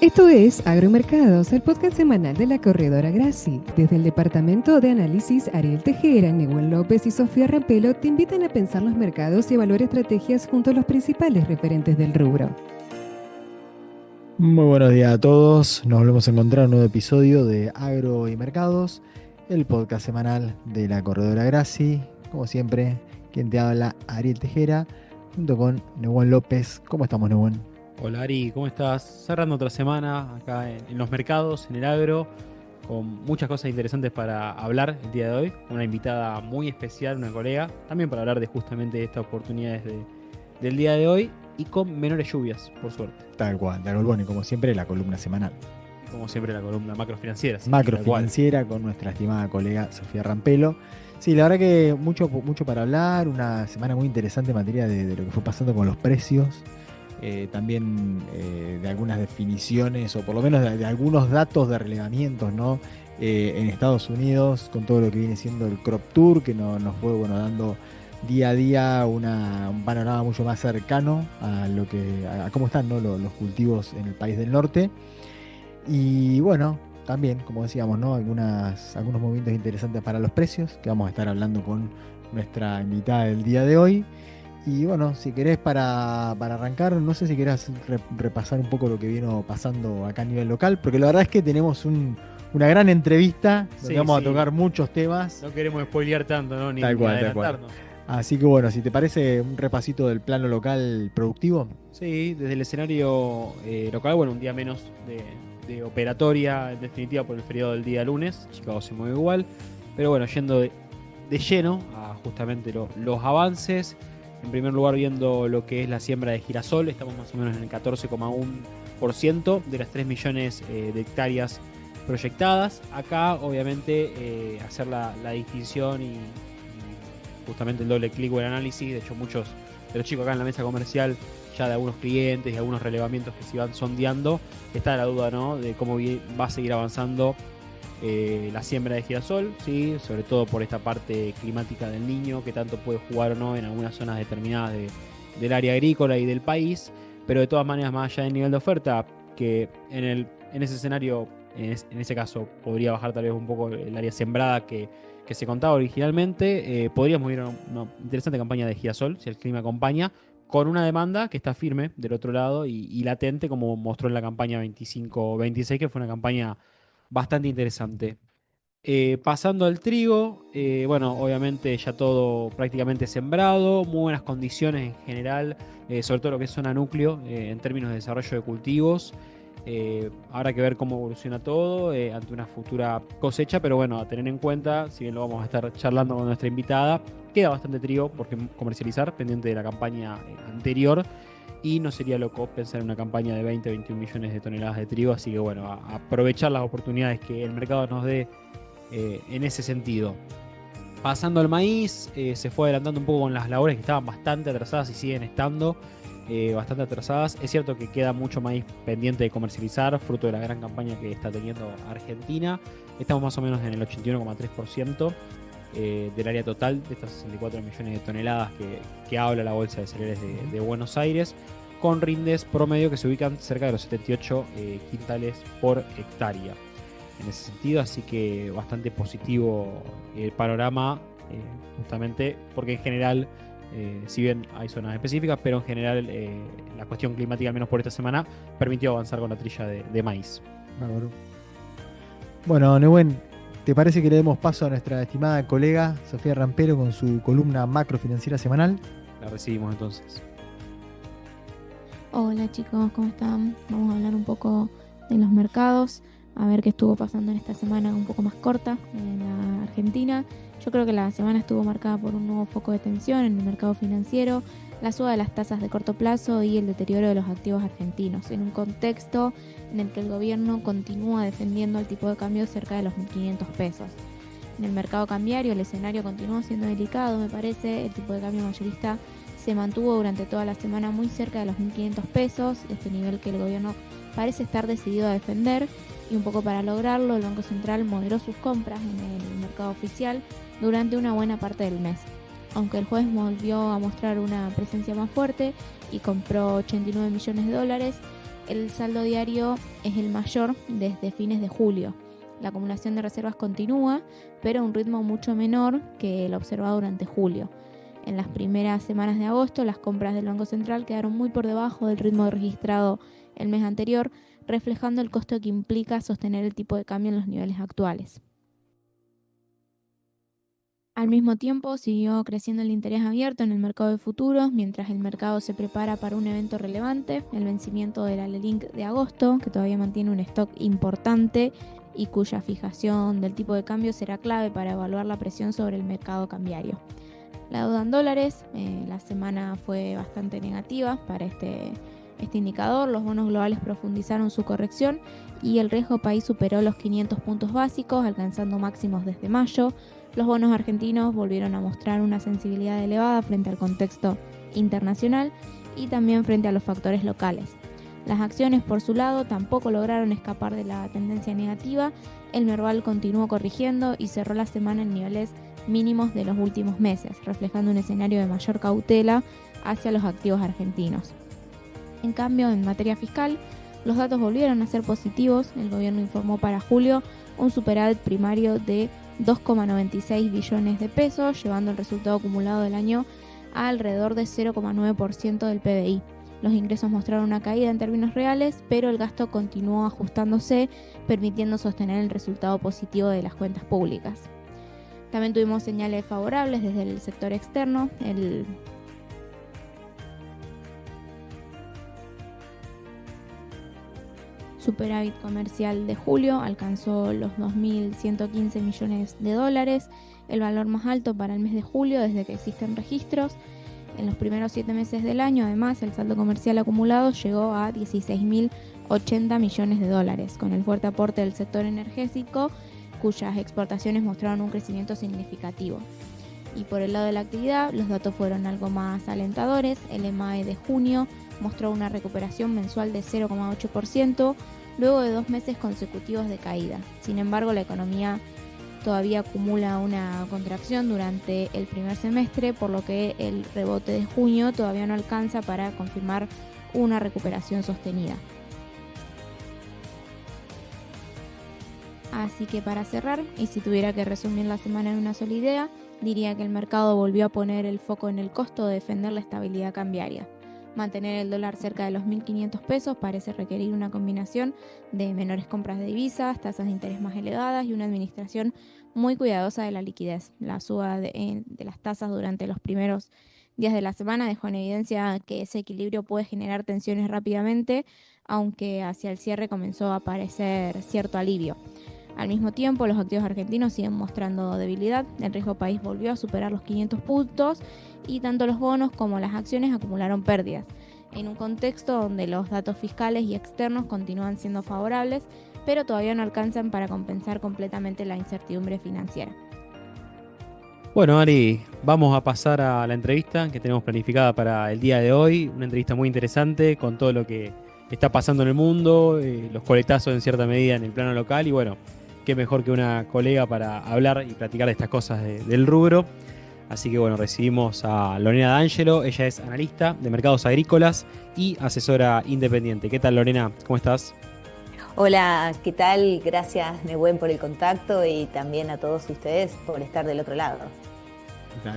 Esto es Agromercados, el podcast semanal de la corredora Graci. Desde el Departamento de Análisis, Ariel Tejera, Nehuen López y Sofía Rampelo te invitan a pensar los mercados y evaluar estrategias junto a los principales referentes del rubro. Muy buenos días a todos, nos volvemos a encontrar en un nuevo episodio de Agro y Mercados, el podcast semanal de la corredora Graci. Como siempre, quien te habla, Ariel Tejera, junto con Nehuen López. ¿Cómo estamos, Nehuen? Hola Ari, ¿cómo estás? Cerrando otra semana acá en los mercados, en el agro, con muchas cosas interesantes para hablar el día de hoy. Una invitada muy especial, una colega, también para hablar de justamente estas oportunidades del día de hoy y con menores lluvias, por suerte. Tal cual, bueno, y como siempre, la columna semanal. Y como siempre la columna macrofinanciera. Sí, Macrofinanciera con nuestra estimada colega Sofía Rampelo. Sí, la verdad que mucho para hablar, una semana muy interesante en materia de lo que fue pasando con los precios. También de algunas definiciones o por lo menos de algunos datos de relevamientos, ¿no? En Estados Unidos, con todo lo que viene siendo el Crop Tour, que nos fue dando día a día un panorama mucho más cercano a a cómo están, ¿no? los cultivos en el país del norte. Y bueno, también, como decíamos, ¿no? Algunos movimientos interesantes para los precios, que vamos a estar hablando con nuestra invitada del día de hoy. Y bueno, si querés para arrancar, no sé si querés repasar un poco lo que vino pasando acá a nivel local, porque la verdad es que tenemos una gran entrevista donde vamos a tocar muchos temas. No queremos spoilear tanto, ¿no? Ni Tal cual. adelantarnos. Así que bueno, si te parece un repasito del plano local productivo. Sí, desde el escenario local, bueno, un día menos de operatoria, en definitiva por el feriado del día lunes. Chicago se mueve igual. Pero bueno, yendo de lleno a justamente los avances. En primer lugar, viendo lo que es la siembra de girasol, estamos más o menos en el 14,1% de las 3 millones de hectáreas proyectadas. Acá, obviamente, hacer la distinción y justamente el doble clic o el análisis. De hecho, muchos de los chicos acá en la mesa comercial, ya de algunos clientes y algunos relevamientos que se van sondeando, está la duda, ¿no?, de cómo va a seguir avanzando la siembra de girasol, ¿sí? Sobre todo por esta parte climática del Niño, que tanto puede jugar o no en algunas zonas determinadas del área agrícola y del país, pero de todas maneras, más allá del nivel de oferta, que en ese escenario, en ese caso, podría bajar tal vez un poco el área sembrada que se contaba originalmente, podríamos ir a una interesante campaña de girasol, si el clima acompaña, con una demanda que está firme del otro lado y latente, como mostró en la campaña 25-26, que fue una campaña bastante interesante. Pasando al trigo, bueno, obviamente ya todo prácticamente sembrado, muy buenas condiciones en general, sobre todo lo que es zona núcleo, en términos de desarrollo de cultivos. Habrá que ver cómo evoluciona todo ante una futura cosecha, pero bueno, a tener en cuenta, si bien lo vamos a estar charlando con nuestra invitada, queda bastante trigo por comercializar, pendiente de la campaña anterior. Y no sería loco pensar en una campaña de 20-21 millones de toneladas de trigo, así que bueno, a aprovechar las oportunidades que el mercado nos dé en ese sentido. Pasando al maíz, se fue adelantando un poco con las labores que estaban bastante atrasadas y siguen estando bastante atrasadas. Es cierto que queda mucho maíz pendiente de comercializar, fruto de la gran campaña que está teniendo Argentina. Estamos más o menos en el 81,3% del área total de estas 64 millones de toneladas que habla la Bolsa de Cereales de Buenos Aires, con rindes promedio que se ubican cerca de los 78 quintales por hectárea. En ese sentido, así que bastante positivo el panorama, justamente porque en general, si bien hay zonas específicas, pero en general la cuestión climática, al menos por esta semana, permitió avanzar con la trilla de maíz. Bueno, Nehuen, ¿te parece que le demos paso a nuestra estimada colega Sofía Rampelo con su columna macrofinanciera semanal? La recibimos entonces. Hola chicos, ¿cómo están? Vamos a hablar un poco de los mercados, a ver qué estuvo pasando en esta semana un poco más corta en la Argentina. Yo creo que la semana estuvo marcada por un nuevo foco de tensión en el mercado financiero, la suba de las tasas de corto plazo y el deterioro de los activos argentinos, en un contexto en el que el gobierno continúa defendiendo el tipo de cambio cerca de los 1.500 pesos. En el mercado cambiario el escenario continúa siendo delicado, me parece. El tipo de cambio mayorista se mantuvo durante toda la semana muy cerca de los 1.500 pesos, este nivel que el gobierno parece estar decidido a defender, y un poco para lograrlo el Banco Central moderó sus compras en el mercado oficial durante una buena parte del mes. Aunque el jueves volvió a mostrar una presencia más fuerte y compró 89 millones de dólares, el saldo diario es el mayor desde fines de julio. La acumulación de reservas continúa, pero a un ritmo mucho menor que el observado durante julio. En las primeras semanas de agosto, las compras del Banco Central quedaron muy por debajo del ritmo registrado el mes anterior, reflejando el costo que implica sostener el tipo de cambio en los niveles actuales. Al mismo tiempo, siguió creciendo el interés abierto en el mercado de futuros, mientras el mercado se prepara para un evento relevante, el vencimiento de la LELIQ de agosto, que todavía mantiene un stock importante y cuya fijación del tipo de cambio será clave para evaluar la presión sobre el mercado cambiario. La deuda en dólares, la semana fue bastante negativa para este indicador. Los bonos globales profundizaron su corrección y el riesgo país superó los 500 puntos básicos, alcanzando máximos desde mayo. Los bonos argentinos volvieron a mostrar una sensibilidad elevada frente al contexto internacional y también frente a los factores locales. Las acciones, por su lado, tampoco lograron escapar de la tendencia negativa. El Merval continuó corrigiendo y cerró la semana en niveles mínimos de los últimos meses, reflejando un escenario de mayor cautela hacia los activos argentinos. En cambio, en materia fiscal, los datos volvieron a ser positivos. El gobierno informó para julio un superávit primario de 2,96 billones de pesos, llevando el resultado acumulado del año a alrededor de 0,9% del PBI. Los ingresos mostraron una caída en términos reales, pero el gasto continuó ajustándose, permitiendo sostener el resultado positivo de las cuentas públicas. También tuvimos señales favorables desde el sector externo. El superávit comercial de julio alcanzó los 2.115 millones de dólares, el valor más alto para el mes de julio desde que existen registros. En los primeros 7 meses del año, además, el saldo comercial acumulado llegó a 16.080 millones de dólares, con el fuerte aporte del sector energético, cuyas exportaciones mostraron un crecimiento significativo. Y por el lado de la actividad, los datos fueron algo más alentadores. El EMAE de junio mostró una recuperación mensual de 0,8%, luego de 2 meses consecutivos de caída. Sin embargo, la economía todavía acumula una contracción durante el primer semestre, por lo que el rebote de junio todavía no alcanza para confirmar una recuperación sostenida. Así que para cerrar, y si tuviera que resumir la semana en una sola idea, diría que el mercado volvió a poner el foco en el costo de defender la estabilidad cambiaria. Mantener el dólar cerca de los 1.500 pesos parece requerir una combinación de menores compras de divisas, tasas de interés más elevadas y una administración muy cuidadosa de la liquidez. La suba de las tasas durante los primeros días de la semana dejó en evidencia que ese equilibrio puede generar tensiones rápidamente, aunque hacia el cierre comenzó a aparecer cierto alivio. Al mismo tiempo, los activos argentinos siguen mostrando debilidad. El riesgo país volvió a superar los 500 puntos y tanto los bonos como las acciones acumularon pérdidas, en un contexto donde los datos fiscales y externos continúan siendo favorables, pero todavía no alcanzan para compensar completamente la incertidumbre financiera. Bueno, Ari, vamos a pasar a la entrevista que tenemos planificada para el día de hoy. Una entrevista muy interesante con todo lo que está pasando en el mundo, los coletazos en cierta medida en el plano local y bueno, qué mejor que una colega para hablar y platicar de estas cosas del rubro. Así que bueno, recibimos a Lorena D'Angelo. Ella es analista de mercados agrícolas y asesora independiente. ¿Qué tal, Lorena? ¿Cómo estás? Hola, ¿qué tal? Gracias, Nehuen, por el contacto y también a todos ustedes por estar del otro lado.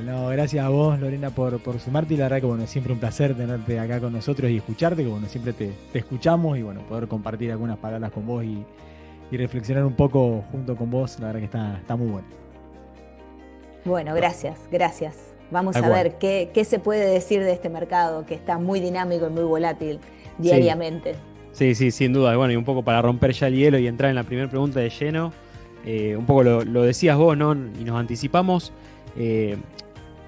No, gracias a vos, Lorena, por sumarte y la verdad que bueno, es siempre un placer tenerte acá con nosotros y escucharte, que bueno, siempre te escuchamos y bueno, poder compartir algunas palabras con vos y reflexionar un poco junto con vos, la verdad que está muy bueno. Bueno, gracias. Vamos a ver qué se puede decir de este mercado que está muy dinámico y muy volátil diariamente. Sí, sin duda. Bueno, y un poco para romper ya el hielo y entrar en la primera pregunta de lleno, un poco lo decías vos, ¿no? Y nos anticipamos.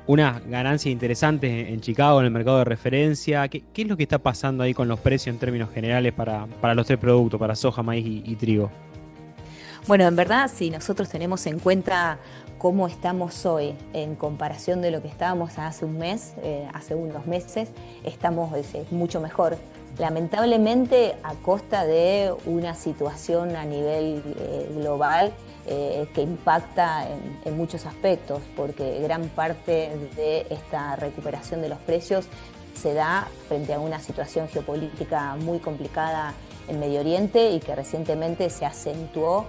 Unas ganancias interesantes en Chicago, en el mercado de referencia. ¿Qué es lo que está pasando ahí con los precios en términos generales para los 3 productos, para soja, maíz y trigo? Bueno, en verdad, si nosotros tenemos en cuenta cómo estamos hoy en comparación de lo que estábamos hace un mes, hace unos meses, estamos mucho mejor. Lamentablemente a costa de una situación a nivel global que impacta en muchos aspectos, porque gran parte de esta recuperación de los precios se da frente a una situación geopolítica muy complicada en Medio Oriente y que recientemente se acentuó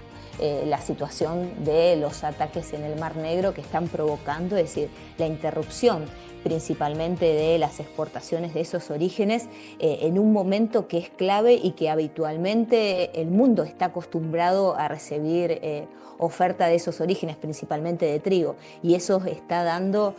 la situación de los ataques en el Mar Negro que están provocando, es decir, la interrupción principalmente de las exportaciones de esos orígenes en un momento que es clave y que habitualmente el mundo está acostumbrado a recibir oferta de esos orígenes, principalmente de trigo, y eso está dando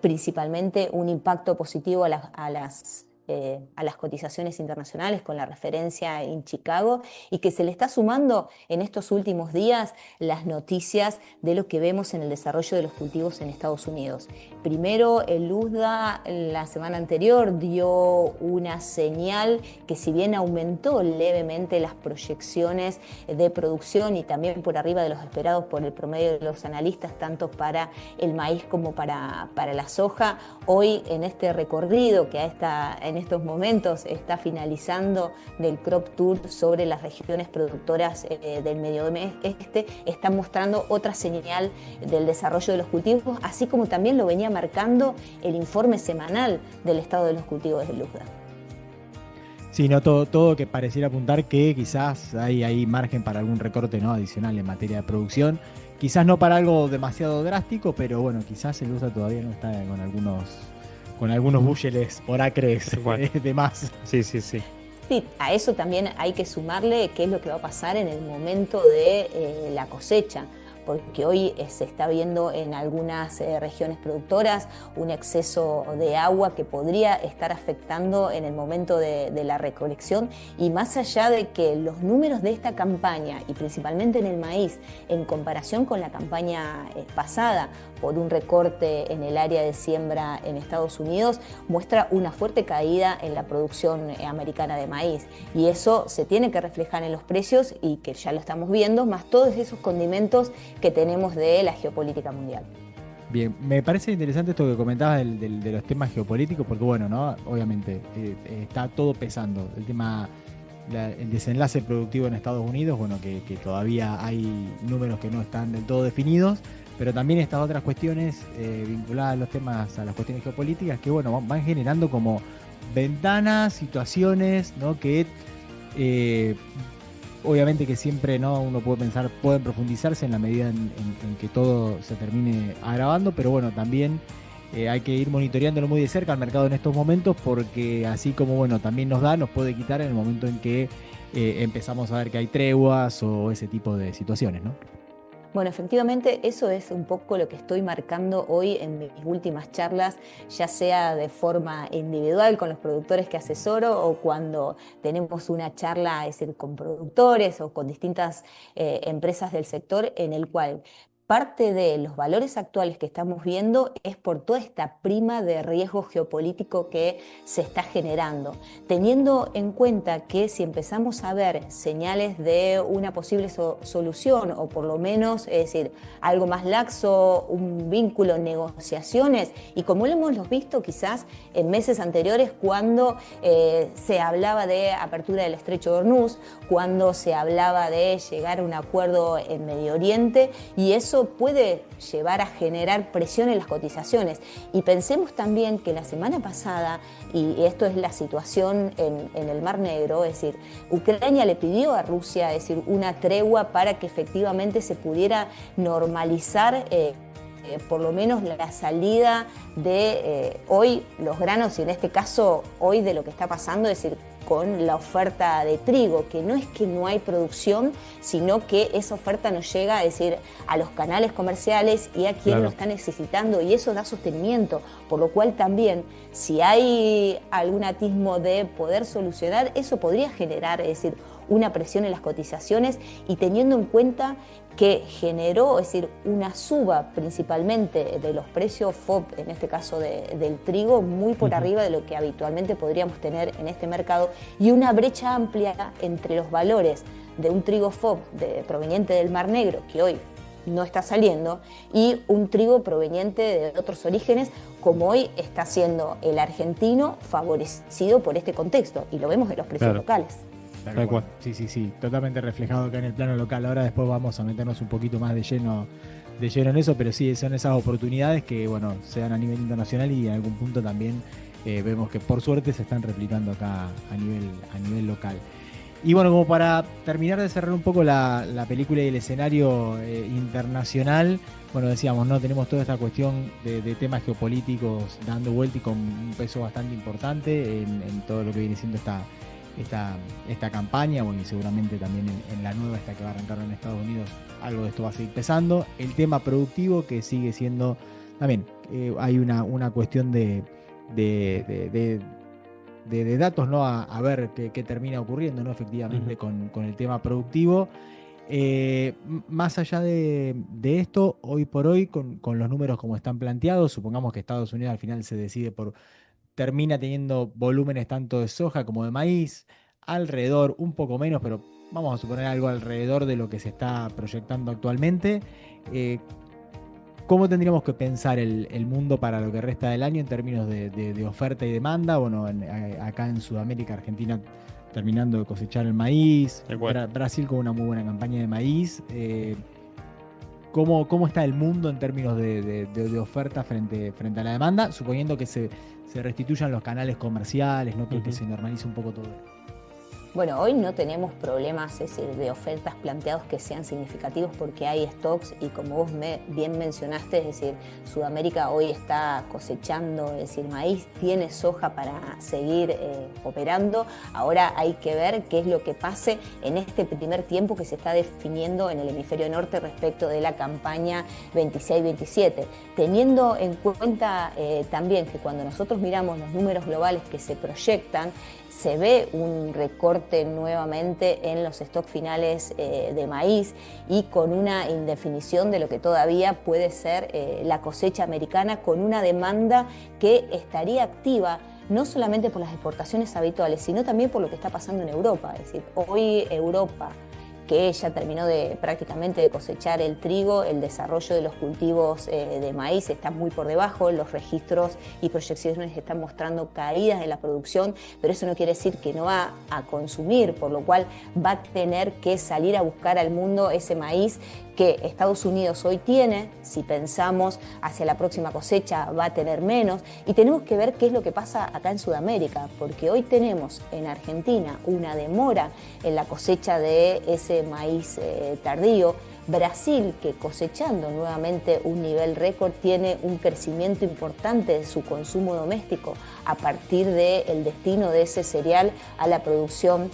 principalmente un impacto positivo a las cotizaciones internacionales con la referencia en Chicago, y que se le está sumando en estos últimos días las noticias de lo que vemos en el desarrollo de los cultivos en Estados Unidos. Primero, el USDA la semana anterior dio una señal que, si bien aumentó levemente las proyecciones de producción y también por arriba de los esperados por el promedio de los analistas, tanto para el maíz como para la soja, hoy en este recorrido que en estos momentos está finalizando del Crop Tour sobre las regiones productoras del Medio Oeste, está mostrando otra señal del desarrollo de los cultivos, así como también lo venía marcando el informe semanal del estado de los cultivos del USDA. Sí, no, todo que pareciera apuntar que quizás hay margen para algún recorte, ¿no?, adicional en materia de producción. Quizás no para algo demasiado drástico, pero bueno, quizás el USDA todavía no está con algunos bushels por acres de más. Sí. Sí, a eso también hay que sumarle qué es lo que va a pasar en el momento de la cosecha, porque hoy se está viendo en algunas regiones productoras un exceso de agua que podría estar afectando en el momento de la recolección, y más allá de que los números de esta campaña, y principalmente en el maíz, en comparación con la campaña pasada, por un recorte en el área de siembra en Estados Unidos, muestra una fuerte caída en la producción americana de maíz, y eso se tiene que reflejar en los precios, y que ya lo estamos viendo, más todos esos condimentos que tenemos de la geopolítica mundial. Bien, me parece interesante esto que comentabas de los temas geopolíticos, porque bueno, ¿no?, obviamente está todo pesando. El tema, el desenlace productivo en Estados Unidos, bueno, que todavía hay números que no están del todo definidos, pero también estas otras cuestiones vinculadas a los temas, a las cuestiones geopolíticas, que bueno, van generando como ventanas, situaciones, ¿no?, que obviamente que siempre, ¿no?, uno puede pensar, pueden profundizarse en la medida en que todo se termine agravando, pero bueno, también hay que ir monitoreándolo muy de cerca al mercado en estos momentos, porque así como bueno, también nos puede quitar en el momento en que empezamos a ver que hay treguas o ese tipo de situaciones, ¿no? Bueno, efectivamente eso es un poco lo que estoy marcando hoy en mis últimas charlas, ya sea de forma individual con los productores que asesoro, o cuando tenemos una charla, es decir, con productores o con distintas empresas del sector, en el cual parte de los valores actuales que estamos viendo es por toda esta prima de riesgo geopolítico que se está generando, teniendo en cuenta que si empezamos a ver señales de una posible solución, o por lo menos, es decir, algo más laxo, un vínculo, negociaciones, y como lo hemos visto quizás en meses anteriores, cuando se hablaba de apertura del Estrecho de Hormuz, cuando se hablaba de llegar a un acuerdo en Medio Oriente, y eso puede llevar a generar presión en las cotizaciones. Y pensemos también que la semana pasada, y esto es la situación en el Mar Negro, es decir, Ucrania le pidió a Rusia, es decir, una tregua para que efectivamente se pudiera normalizar por lo menos la salida de hoy los granos, y en este caso hoy de lo que está pasando, es decir, con la oferta de trigo, que no es que no hay producción, sino que esa oferta no llega, es decir, a los canales comerciales y a quien lo está necesitando, y eso da sostenimiento, por lo cual también, si hay algún atisbo de poder solucionar, eso podría generar, es decir, una presión en las cotizaciones, y teniendo en cuenta que generó, es decir, una suba principalmente de los precios FOB, en este caso del trigo, muy por arriba de lo que habitualmente podríamos tener en este mercado, y una brecha amplia entre los valores de un trigo FOB proveniente del Mar Negro, que hoy no está saliendo, y un trigo proveniente de otros orígenes, como hoy está siendo el argentino, favorecido por este contexto, y lo vemos en los precios locales. Tal cual. Sí, totalmente reflejado acá en el plano local. Ahora después vamos a meternos un poquito más de lleno en eso, pero sí, son esas oportunidades que, bueno, se dan a nivel internacional, y en algún punto también vemos que por suerte se están replicando acá a nivel local. Y bueno, como para terminar de cerrar un poco la película y el escenario internacional, bueno, decíamos, ¿no? Tenemos toda esta cuestión de temas geopolíticos dando vuelta y con un peso bastante importante en todo lo que viene siendo esta campaña, bueno, y seguramente también en la nueva, esta que va a arrancar en Estados Unidos, algo de esto va a seguir pesando. El tema productivo, que sigue siendo también, hay una cuestión de datos, ¿no? A ver qué termina ocurriendo, ¿no? Efectivamente, con el tema productivo. Más allá de esto, hoy por hoy, con los números como están planteados, supongamos que Estados Unidos al final se decide termina teniendo volúmenes tanto de soja como de maíz, alrededor, un poco menos, pero vamos a suponer algo alrededor de lo que se está proyectando actualmente. ¿Cómo tendríamos que pensar el mundo para lo que resta del año en términos de oferta y demanda? Bueno, acá en Sudamérica, Argentina terminando de cosechar el maíz, Brasil con una muy buena campaña de maíz. ¿Cómo está el mundo en términos de oferta frente a la demanda, suponiendo que se restituyan los canales comerciales, ¿no? Que se normalice un poco todo? Bueno, hoy no tenemos problemas, es decir, de ofertas planteados que sean significativos porque hay stocks y como vos bien mencionaste, es decir, Sudamérica hoy está cosechando, es decir, maíz, tiene soja para seguir operando. Ahora hay que ver qué es lo que pase en este primer tiempo que se está definiendo en el hemisferio norte respecto de la campaña 26-27, teniendo en cuenta también que cuando nosotros miramos los números globales que se proyectan, se ve un recorte nuevamente en los stocks finales de maíz y con una indefinición de lo que todavía puede ser la cosecha americana, con una demanda que estaría activa no solamente por las exportaciones habituales, sino también por lo que está pasando en Europa. Es decir, hoy Europa, que ya terminó prácticamente de cosechar el trigo, el desarrollo de los cultivos de maíz está muy por debajo, los registros y proyecciones están mostrando caídas de la producción, pero eso no quiere decir que no va a consumir, por lo cual va a tener que salir a buscar al mundo ese maíz que Estados Unidos hoy tiene. Si pensamos hacia la próxima cosecha va a tener menos, y tenemos que ver qué es lo que pasa acá en Sudamérica, porque hoy tenemos en Argentina una demora en la cosecha de ese maíz tardío. Brasil, que cosechando nuevamente un nivel récord, tiene un crecimiento importante de su consumo doméstico a partir del destino de ese cereal a la producción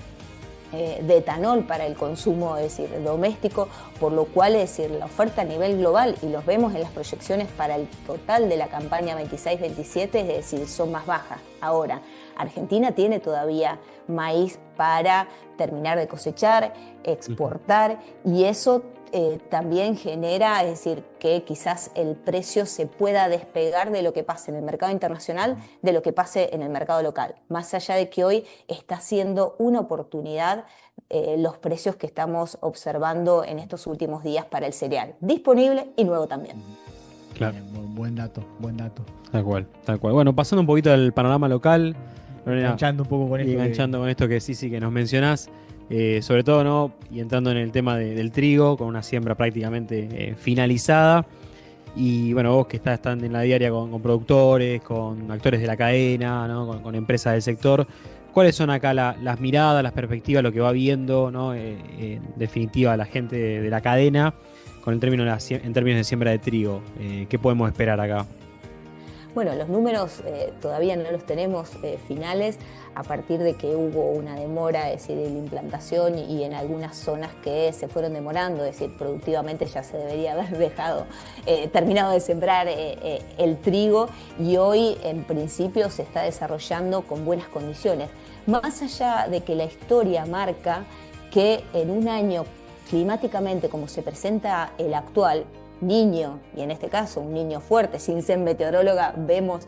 de etanol para el consumo, es decir, doméstico, por lo cual, es decir, la oferta a nivel global, y los vemos en las proyecciones para el total de la campaña 26-27, es decir, son más bajas. Ahora, Argentina tiene todavía maíz para terminar de cosechar, exportar, y eso también genera, es decir, que quizás el precio se pueda despegar de lo que pase en el mercado internacional, de lo que pase en el mercado local. Más allá de que hoy está siendo una oportunidad los precios que estamos observando en estos últimos días para el cereal, disponible y nuevo también. Claro. Buen dato. Tal cual. Bueno, pasando un poquito al panorama local, enganchando un poco con esto. Con esto que sí que nos mencionás. Sobre todo, ¿no? Y entrando en el tema del trigo, con una siembra prácticamente finalizada. Y bueno, vos que estás en la diaria con productores, con actores de la cadena, ¿no? con empresas del sector, ¿cuáles son acá las miradas, las perspectivas, lo que va viendo, ¿no? En definitiva, la gente de la cadena en términos de siembra de trigo? ¿Qué podemos esperar acá? Bueno, los números todavía no los tenemos finales, a partir de que hubo una demora, es decir, en la implantación y en algunas zonas que se fueron demorando, es decir, productivamente ya se debería haber terminado de sembrar el trigo, y hoy en principio se está desarrollando con buenas condiciones. Más allá de que la historia marca que en un año climáticamente como se presenta el actual, niño, y en este caso un niño fuerte, sin ser meteoróloga, vemos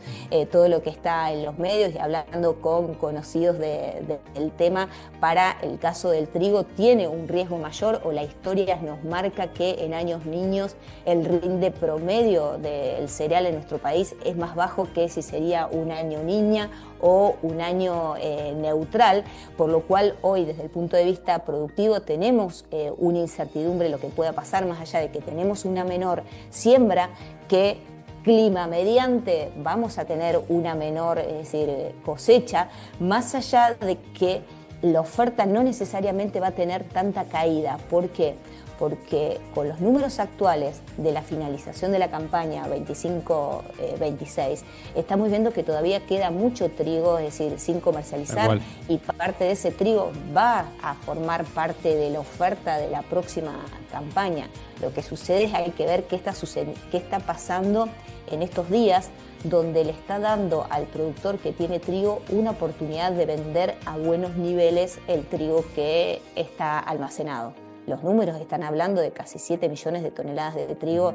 todo lo que está en los medios y hablando con conocidos del tema, para el caso del trigo tiene un riesgo mayor, o la historia nos marca que en años niños el rinde promedio del cereal en nuestro país es más bajo que si sería un año niña o un año neutral, por lo cual hoy desde el punto de vista productivo tenemos una incertidumbre de lo que pueda pasar, más allá de que tenemos una menor siembra, que clima mediante, vamos a tener una menor, es decir, cosecha, más allá de que la oferta no necesariamente va a tener tanta caída. ¿Por qué? Porque con los números actuales de la finalización de la campaña 25-26, estamos viendo que todavía queda mucho trigo, es decir, sin comercializar, y parte de ese trigo va a formar parte de la oferta de la próxima campaña. Lo que sucede es que hay que ver qué está pasando en estos días, donde le está dando al productor que tiene trigo una oportunidad de vender a buenos niveles el trigo que está almacenado. Los números están hablando de casi 7 millones de toneladas de trigo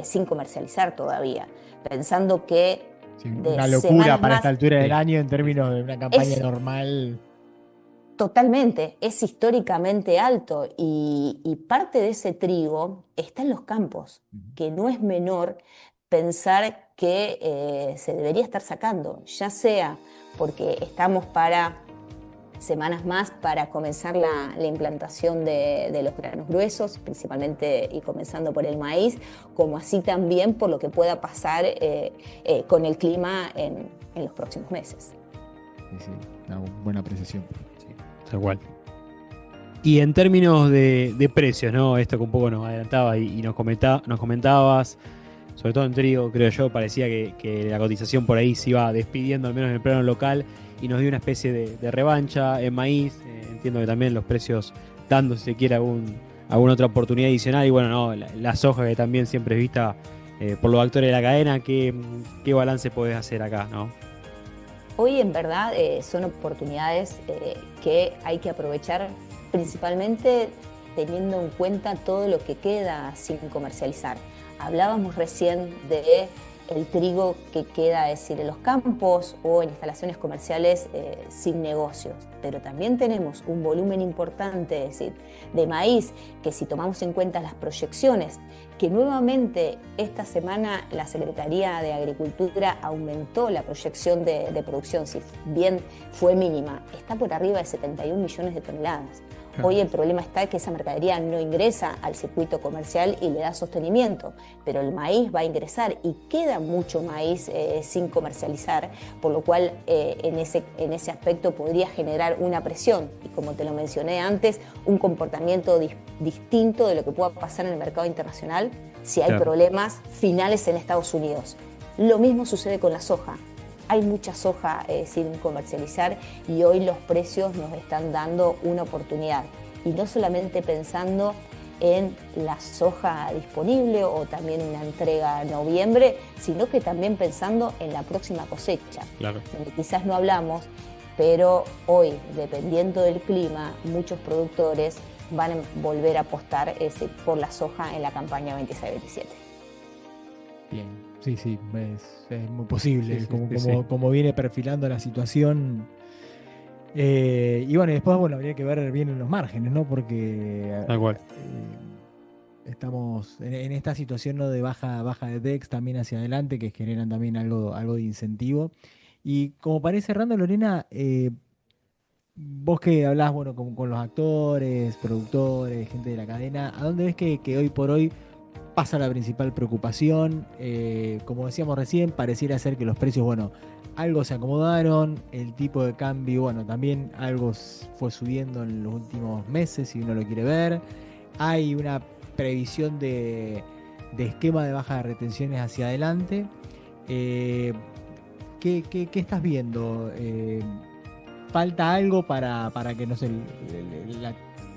sin comercializar todavía, pensando que una locura para esta altura del año en términos de una campaña normal. Totalmente, es históricamente alto y parte de ese trigo está en los campos, que no es menor pensar que se debería estar sacando, ya sea porque estamos para semanas más para comenzar la implantación de los granos gruesos, principalmente y comenzando por el maíz, como así también por lo que pueda pasar con el clima en los próximos meses. Sí, una buena apreciación. Sí, tal cual. Y en términos de precios, ¿no? Esto que un poco nos adelantaba y nos comentabas, sobre todo en trigo, creo yo, parecía que la cotización por ahí se iba despidiendo, al menos en el plano local, y nos dio una especie de revancha en maíz. Entiendo que también los precios dando, si se quiere, alguna otra oportunidad adicional. Y bueno, no, la soja, que también siempre es vista por los actores de la cadena. ¿Qué balance podés hacer acá, no? Hoy en verdad son oportunidades que hay que aprovechar, principalmente teniendo en cuenta todo lo que queda sin comercializar. Hablábamos recién de el trigo que queda, es decir, en los campos o en instalaciones comerciales sin negocios, pero también tenemos un volumen importante, es decir, de maíz, que si tomamos en cuenta las proyecciones, que nuevamente esta semana la Secretaría de Agricultura aumentó la proyección de producción, si bien fue mínima, está por arriba de 71 millones de toneladas. Hoy el problema está que esa mercadería no ingresa al circuito comercial y le da sostenimiento, pero el maíz va a ingresar y queda mucho maíz sin comercializar, por lo cual en ese aspecto podría generar una presión y, como te lo mencioné antes, un comportamiento distinto de lo que pueda pasar en el mercado internacional si hay problemas finales en Estados Unidos. Lo mismo sucede con la soja. Hay mucha soja sin comercializar y hoy los precios nos están dando una oportunidad. Y no solamente pensando en la soja disponible o también una entrega en noviembre, sino que también pensando en la próxima cosecha. Claro. Donde quizás no hablamos, pero hoy, dependiendo del clima, muchos productores van a volver a apostar por la soja en la campaña 26-27. Bien. Sí, es muy posible, como viene perfilando la situación. Y bueno, y después habría que ver bien los márgenes, ¿no? Porque estamos en esta situación, ¿no?, de baja de DEX también hacia adelante, que generan también algo de incentivo. Y como para ir cerrando, Lorena, vos que hablás con los actores, productores, gente de la cadena, ¿a dónde ves que hoy por hoy pasa la principal preocupación? Como decíamos recién, pareciera ser que los precios, algo se acomodaron, el tipo de cambio, también algo fue subiendo en los últimos meses, si uno lo quiere ver. Hay una previsión de esquema de baja de retenciones hacia adelante. ¿Qué estás viendo? ¿Falta algo para que, no sé,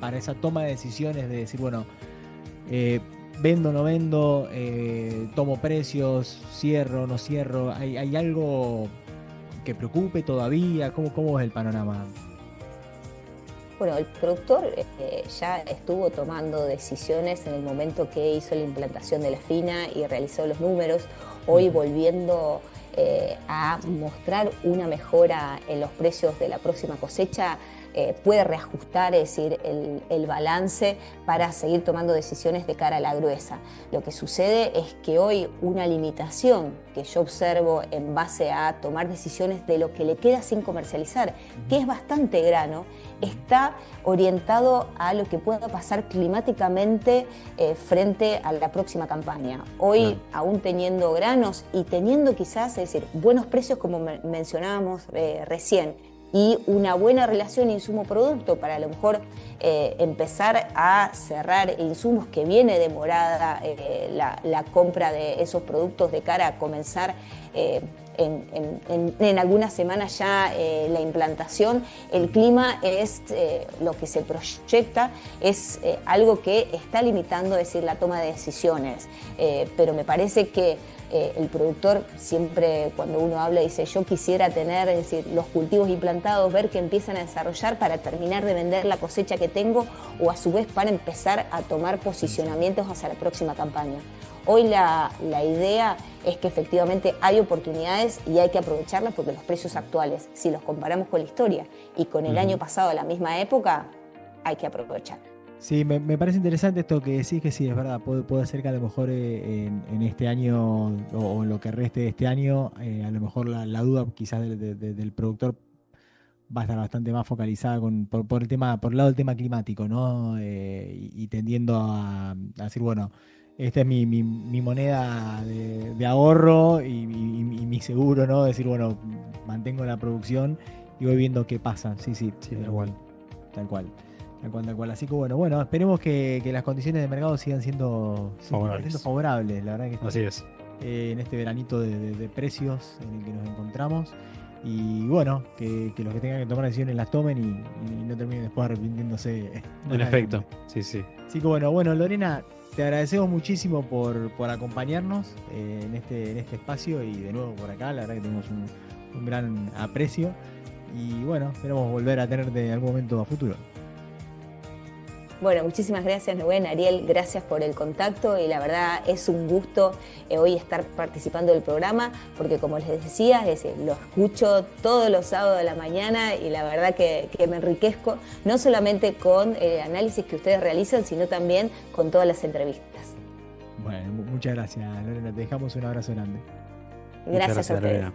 para esa toma de decisiones de decir, vendo, no vendo, tomo precios, cierro, no cierro? ¿Hay algo que preocupe todavía? ¿Cómo es el panorama? Bueno, el productor ya estuvo tomando decisiones en el momento que hizo la implantación de la FINA y realizó los números, hoy volviendo a mostrar una mejora en los precios de la próxima cosecha. puede reajustar, es decir, el balance para seguir tomando decisiones de cara a la gruesa. Lo que sucede es que hoy una limitación que yo observo en base a tomar decisiones de lo que le queda sin comercializar, que es bastante grano, está orientado a lo que pueda pasar climáticamente frente a la próxima campaña. Hoy, aún teniendo granos y teniendo quizás, es decir, buenos precios como mencionábamos recién, y una buena relación insumo-producto para a lo mejor empezar a cerrar insumos que viene demorada la compra de esos productos de cara a comenzar en algunas semanas ya la implantación. El clima es lo que se proyecta, es algo que está limitando, es decir, la toma de decisiones, pero me parece que el productor siempre, cuando uno habla, dice: yo quisiera tener, es decir, los cultivos implantados, ver que empiezan a desarrollar para terminar de vender la cosecha que tengo, o a su vez para empezar a tomar posicionamientos hacia la próxima campaña. Hoy la idea es que efectivamente hay oportunidades y hay que aprovecharlas, porque los precios actuales, si los comparamos con la historia y con el año pasado a la misma época, hay que aprovechar. Sí, me parece interesante esto que decís, que sí, es verdad, puede ser que a lo mejor en este año o en lo que reste de este año, a lo mejor la duda quizás del productor va a estar bastante más focalizada por el tema, por el lado del tema climático, ¿no? Y tendiendo a decir, bueno, esta es mi moneda de ahorro y mi seguro, ¿no? Decir, bueno, mantengo la producción y voy viendo qué pasa. Sí, tal cual. Tal cual. Tal cual. Así que bueno, esperemos que las condiciones de mercado sigan siendo favorables. La verdad que así es. En este veranito de precios en el que nos encontramos. Y bueno, que los que tengan que tomar decisiones las tomen y no terminen después arrepintiéndose. En efecto, sí. Así que bueno, Lorena, te agradecemos muchísimo por acompañarnos en este espacio y de nuevo por acá. La verdad que tenemos un gran aprecio. Y bueno, esperamos volver a tenerte en algún momento a futuro. Bueno, muchísimas gracias, Nehuen, Ariel, gracias por el contacto, y la verdad es un gusto hoy estar participando del programa, porque como les decía, lo escucho todos los sábados de la mañana y la verdad que me enriquezco, no solamente con el análisis que ustedes realizan, sino también con todas las entrevistas. Bueno, muchas gracias, Lorena, te dejamos un abrazo grande. Gracias a ustedes. Lorena.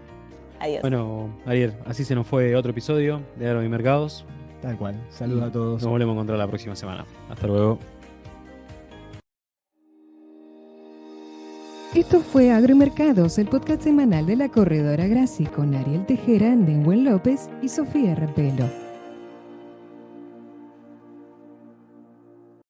Adiós. Bueno, Ariel, así se nos fue otro episodio de Agro y Mercados. Tal cual. Saludos a todos. Nos volvemos a encontrar la próxima semana. Hasta luego. Esto fue Agromercados, el podcast semanal de la corredora Graci con Ariel Tejera, Nehuen López y Sofía Rapelo.